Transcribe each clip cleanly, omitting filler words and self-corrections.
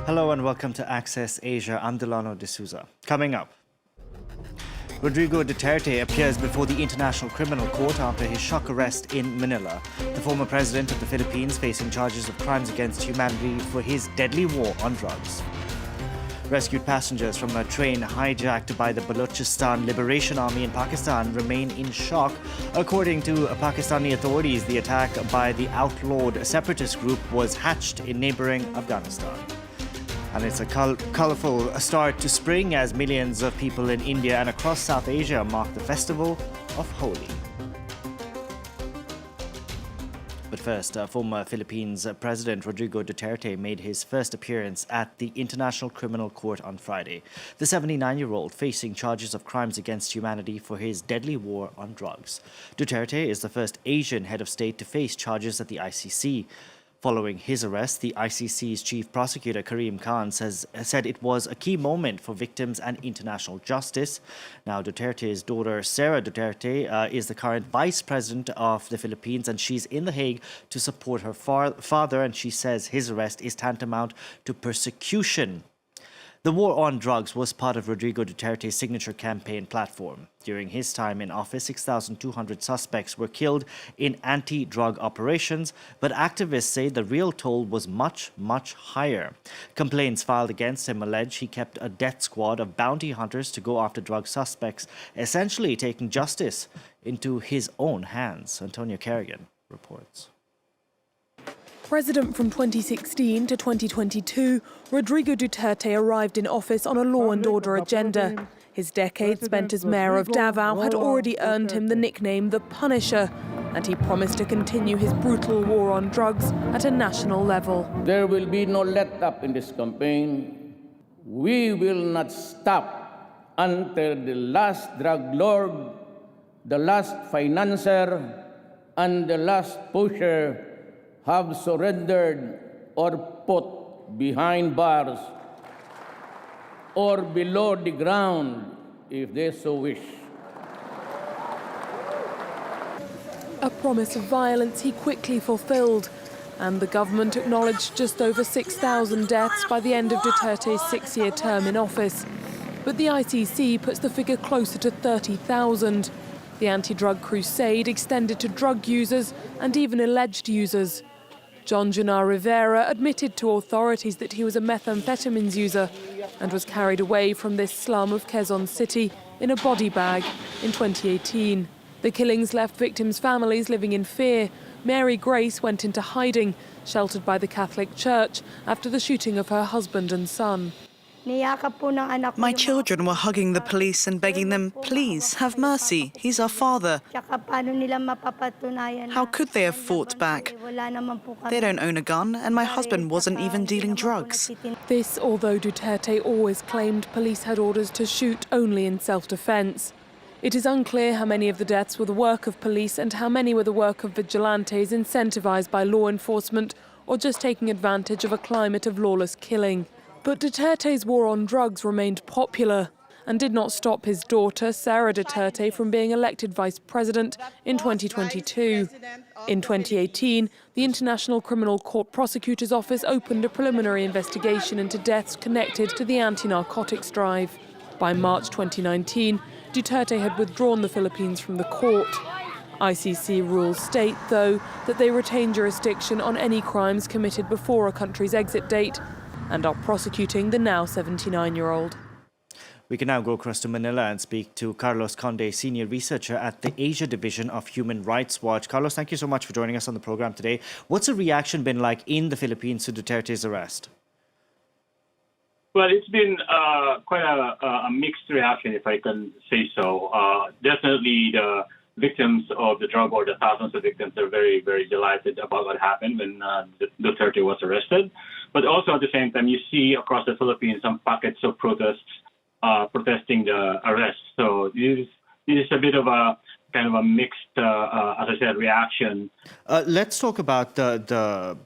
Hello and welcome to Access Asia. I'm Delano D'Souza. Coming up, Rodrigo Duterte appears before the International Criminal Court after his shock arrest in Manila. The former president of the Philippines facing charges of crimes against humanity for his deadly war on drugs. Rescued passengers from a train hijacked by the Balochistan Liberation Army in Pakistan remain in shock. According to Pakistani authorities, the attack by the outlawed separatist group was hatched in neighboring Afghanistan. And it's a colourful start to spring as millions of people in India and across South Asia mark the festival of Holi. But first, former Philippines President Rodrigo Duterte made his first appearance at the International Criminal Court on Friday. The 79-year-old facing charges of crimes against humanity for his deadly war on drugs. Duterte is the first Asian head of state to face charges at the ICC. Following his arrest, the ICC's chief prosecutor Karim Khan said it was a key moment for victims and international justice. Now, Duterte's daughter, Sara Duterte, is the current vice president of the Philippines, and she's in The Hague to support her father, and she says his arrest is tantamount to persecution. The war on drugs was part of Rodrigo Duterte's signature campaign platform. During his time in office, 6,200 suspects were killed in anti-drug operations, but activists say the real toll was much, much higher. Complaints filed against him allege he kept a death squad of bounty hunters to go after drug suspects, essentially taking justice into his own hands. Antonio Kerrigan reports. President from 2016 to 2022, Rodrigo Duterte arrived in office on a law and order agenda. His decade spent as mayor of Davao had already earned him the nickname the Punisher, and he promised to continue his brutal war on drugs at a national level. There will be no let-up in this campaign. We will not stop until the last drug lord, the last financier, and the last pusher have surrendered or put behind bars or below the ground if they so wish. A promise of violence he quickly fulfilled, and the government acknowledged just over 6,000 deaths by the end of Duterte's 6-year term in office. But the ICC puts the figure closer to 30,000. The anti-drug crusade extended to drug users and even alleged users. John Junar Rivera admitted to authorities that he was a methamphetamines user and was carried away from this slum of Quezon City in a body bag in 2018. The killings left victims' families living in fear. Mary Grace went into hiding, sheltered by the Catholic Church after the shooting of her husband and son. My children were hugging the police and begging them, please, have mercy, he's our father. How could they have fought back? They don't own a gun, and my husband wasn't even dealing drugs. This, although Duterte always claimed police had orders to shoot only in self-defense. It is unclear how many of the deaths were the work of police and how many were the work of vigilantes incentivized by law enforcement or just taking advantage of a climate of lawless killing. But Duterte's war on drugs remained popular and did not stop his daughter, Sara Duterte, from being elected vice president in 2022. In 2018, the International Criminal Court Prosecutor's Office opened a preliminary investigation into deaths connected to the anti-narcotics drive. By March 2019, Duterte had withdrawn the Philippines from the court. ICC rules state, though, that they retain jurisdiction on any crimes committed before a country's exit date, and are prosecuting the now 79-year-old. We can now go across to Manila and speak to Carlos Conde, senior researcher at the Asia Division of Human Rights Watch. Carlos, thank you so much for joining us on the program today. What's the reaction been like in the Philippines to Duterte's arrest? Well, it's been quite a mixed reaction, if I can say so. Definitely the victims of the drug war, the thousands of victims, are very, very delighted about what happened when Duterte was arrested. But also at the same time, you see across the Philippines some pockets of protests protesting the arrest. So this is a bit of a kind of a mixed, as I said, reaction. Let's talk about the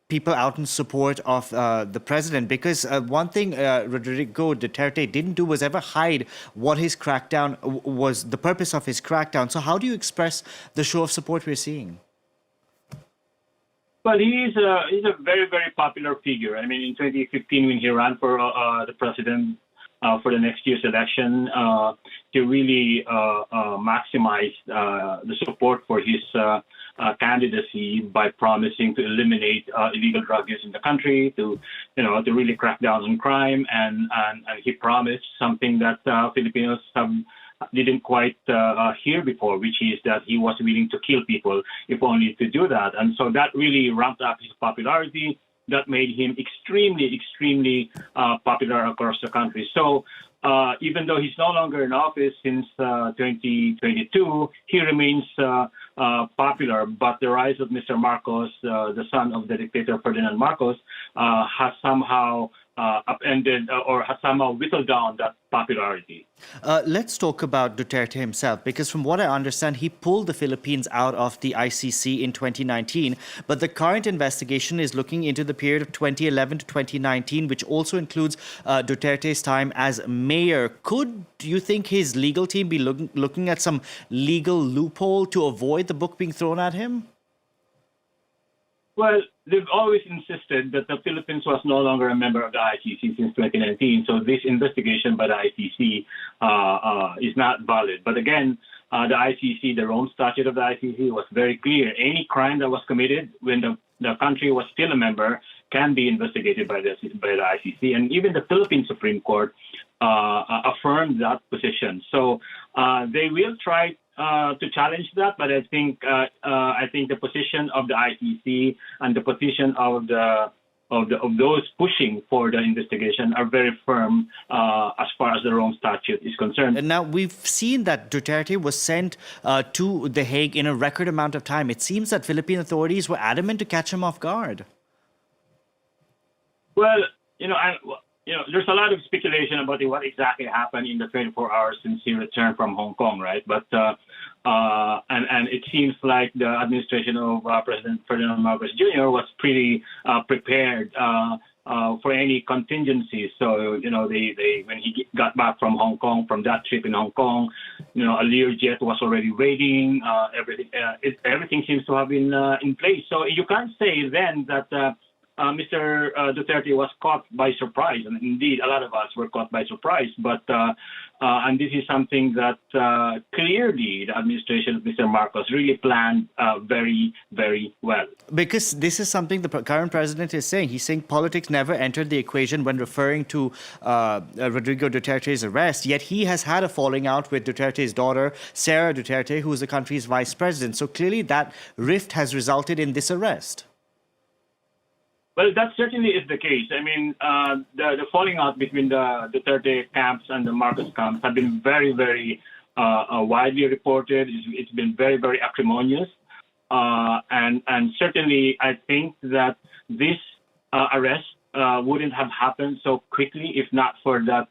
people out in support of the president, because one thing Rodrigo Duterte didn't do was ever hide what his crackdown was, the purpose of his crackdown. So how do you express the show of support we're seeing? Well, he's a very, very popular figure. I mean, in 2015, when he ran for the president for the next year's election, he really maximized the support for his candidacy by promising to eliminate illegal drug use in the country, to really crack down on crime, and he promised something that Filipinos didn't quite hear before, which is that he was willing to kill people if only to do that. And so that really ramped up his popularity. That made him extremely, extremely popular across the country. So even though he's no longer in office since 2022, he remains popular. But the rise of Mr. Marcos, the son of the dictator Ferdinand Marcos, has somehow upended or has somehow whittled down that popularity. Let's talk about Duterte himself, because from what I understand, he pulled the Philippines out of the ICC in 2019, but the current investigation is looking into the period of 2011 to 2019, which also includes Duterte's time as mayor. Could you think his legal team be looking at some legal loophole to avoid the book being thrown at him? Well, they've always insisted that the Philippines was no longer a member of the ICC since 2019. So this investigation by the ICC is not valid. But again, the ICC, their own statute of the ICC was very clear. Any crime that was committed when the country was still a member can be investigated by the ICC. And even the Philippine Supreme Court affirmed that position. So they will try to challenge that, but I think the position of the ICC and the position of those pushing for the investigation are very firm as far as the Rome Statute is concerned. And now we've seen that Duterte was sent to The Hague in a record amount of time. It seems that Philippine authorities were adamant to catch him off guard. Well, there's a lot of speculation about what exactly happened in the 24 hours since he returned from Hong Kong, right? But and it seems like the administration of President Ferdinand Marcos Jr. was pretty prepared for any contingencies. So they when he got back from Hong Kong, from that trip in Hong Kong, a Learjet was already waiting. Everything seems to have been in place. So you can't say then that. Mr. Duterte was caught by surprise, and indeed, a lot of us were caught by surprise. But and this is something that clearly the administration of Mr. Marcos really planned very, very well. Because this is something the current president is saying. He's saying politics never entered the equation when referring to Rodrigo Duterte's arrest. Yet he has had a falling out with Duterte's daughter, Sarah Duterte, who is the country's vice president. So clearly, that rift has resulted in this arrest. Well, that certainly is the case. I mean, the falling out between the Duterte camps and the Marcos camps have been very, very widely reported. It's been very, very acrimonious. And certainly, I think that this arrest wouldn't have happened so quickly if not for that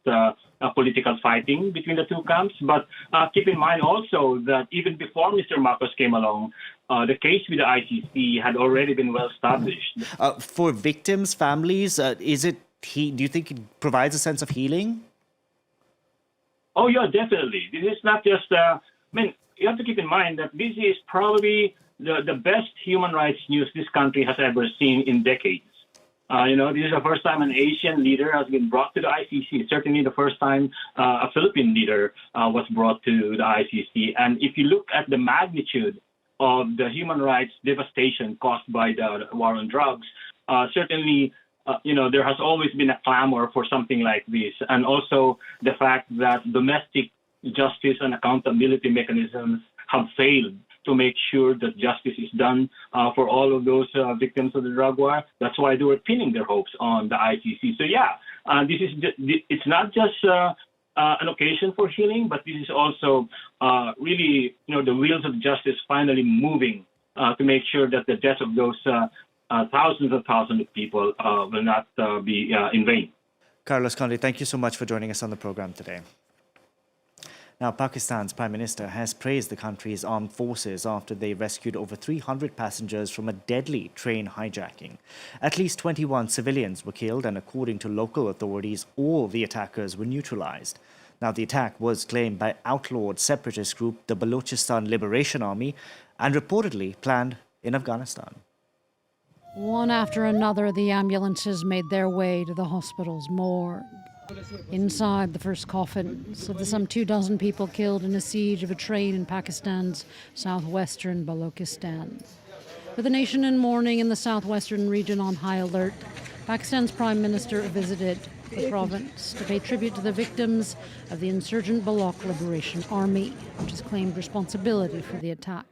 political fighting between the two camps. But keep in mind also that even before Mr. Marcos came along, the case with the ICC had already been well established. For victims, families, do you think it provides a sense of healing? Oh, yeah, definitely. This is not just, you have to keep in mind that this is probably the best human rights news this country has ever seen in decades. This is the first time an Asian leader has been brought to the ICC. Certainly the first time a Philippine leader was brought to the ICC. And if you look at the magnitude of the human rights devastation caused by the war on drugs, certainly, there has always been a clamor for something like this. And also the fact that domestic justice and accountability mechanisms have failed to make sure that justice is done for all of those victims of the drug war. That's why they were pinning their hopes on the ICC. So it's not just an occasion for healing, but this is also really, the wheels of justice finally moving to make sure that the deaths of those thousands and thousands of people will not be in vain. Carlos Conde, thank you so much for joining us on the program today. Now, Pakistan's Prime Minister has praised the country's armed forces after they rescued over 300 passengers from a deadly train hijacking. At least 21 civilians were killed, and according to local authorities, all the attackers were neutralized. Now, the attack was claimed by outlawed separatist group, the Balochistan Liberation Army, and reportedly planned in Afghanistan. One after another, the ambulances made their way to the hospital's morgue. Inside the first coffins of the some 24 people killed in a siege of a train in Pakistan's southwestern Balochistan. With the nation in mourning and the southwestern region on high alert, Pakistan's Prime Minister visited the province to pay tribute to the victims of the insurgent Baloch Liberation Army, which has claimed responsibility for the attack.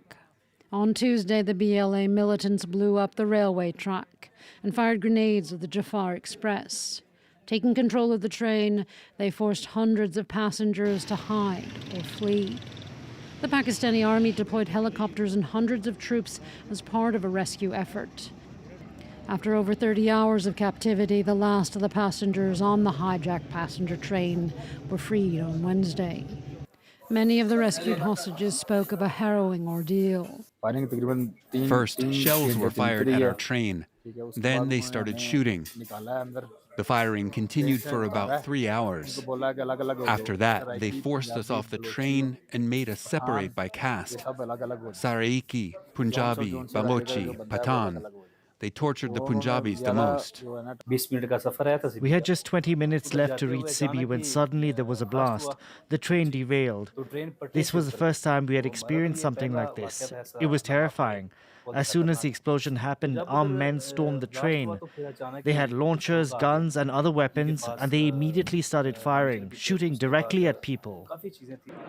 On Tuesday, the BLA militants blew up the railway track and fired grenades at the Jafar Express. Taking control of the train, they forced hundreds of passengers to hide or flee. The Pakistani army deployed helicopters and hundreds of troops as part of a rescue effort. After over 30 hours of captivity, the last of the passengers on the hijacked passenger train were freed on Wednesday. Many of the rescued hostages spoke of a harrowing ordeal. First, shells were fired at our train. Then they started shooting. The firing continued for about 3 hours. After that, they forced us off the train and made us separate by caste. Saraiki, Punjabi, Balochi, Pathan. They tortured the Punjabis the most. We had just 20 minutes left to reach Sibi when suddenly there was a blast. The train derailed. This was the first time we had experienced something like this. It was terrifying. As soon as the explosion happened, armed men stormed the train. They had launchers, guns, and other weapons, and they immediately started firing, shooting directly at people.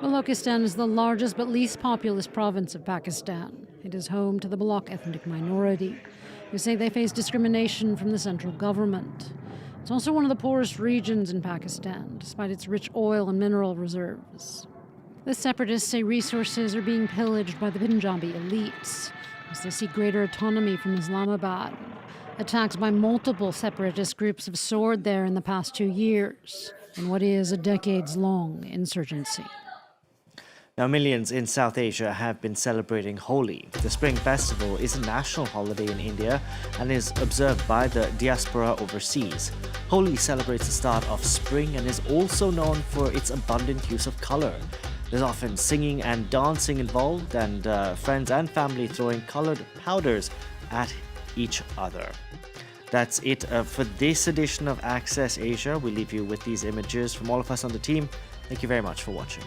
Balochistan is the largest but least populous province of Pakistan. It is home to the Baloch ethnic minority, who say they face discrimination from the central government. It's also one of the poorest regions in Pakistan, despite its rich oil and mineral reserves. The separatists say resources are being pillaged by the Punjabi elites, as they seek greater autonomy from Islamabad. Attacks by multiple separatist groups have soared there in the past 2 years, in what is a decades-long insurgency. Now, millions in South Asia have been celebrating Holi. The Spring Festival is a national holiday in India and is observed by the diaspora overseas. Holi celebrates the start of spring and is also known for its abundant use of color. There's often singing and dancing involved, and friends and family throwing colored powders at each other. That's it for this edition of Access Asia. We leave you with these images from all of us on the team. Thank you very much for watching.